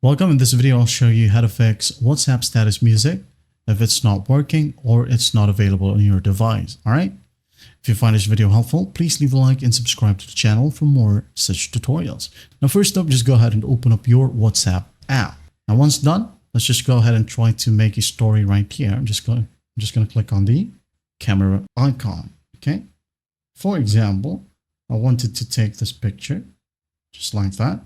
Welcome. In this video, I'll show you how to fix WhatsApp status music if it's not working or it's not available on your device. All right. If you find this video helpful, please leave a like and subscribe to the channel for more such tutorials. Now, first up, just go ahead and open up your WhatsApp app. Now, once done, let's just go ahead and try to make a story right here. I'm just going to click on the camera icon. Okay. For example, I wanted to take this picture just like that.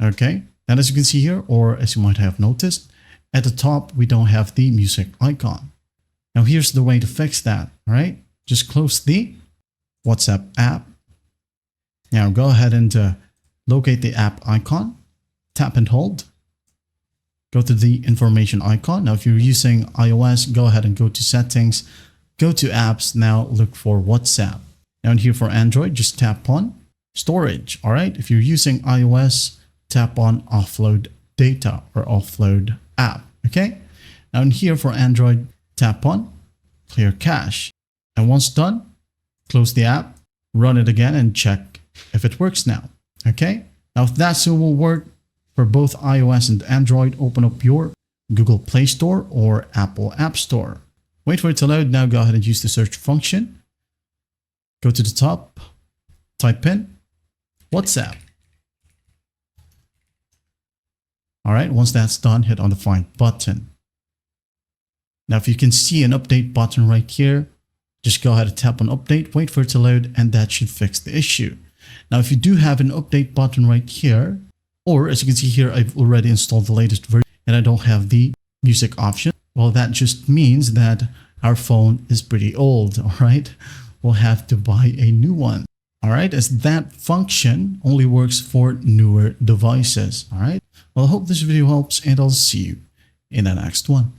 Okay. And as you can see here, or as you might have noticed, at the top, we don't have the music icon. Now, here's the way to fix that. All right. Just close the WhatsApp app. Now, go ahead and locate the app icon, tap and hold. Go to the information icon. Now, if you're using iOS, go ahead and go to settings, go to apps. Now, look for WhatsApp. Now, in here for Android, just tap on storage. All right. If you're using iOS, tap on offload data or offload app. Okay. Now in here for Android, tap on clear cache. And once done, close the app, run it again and check if it works now. Okay. Now if that soon will work for both iOS and Android, open up your Google Play Store or Apple App Store. Wait for it to load. Now go ahead and use the search function. Go to the top, type in WhatsApp. All right, once that's done, hit on the find button. Now, if you can see an update button right here, just go ahead and tap on update, wait for it to load, and that should fix the issue. Now, if you do have an update button right here, or as you can see here, I've already installed the latest version and I don't have the music option. Well, that just means that our phone is pretty old, all right? We'll have to buy a new one. All right, as that function only works for newer devices. All right. Well, I hope this video helps and I'll see you in the next one.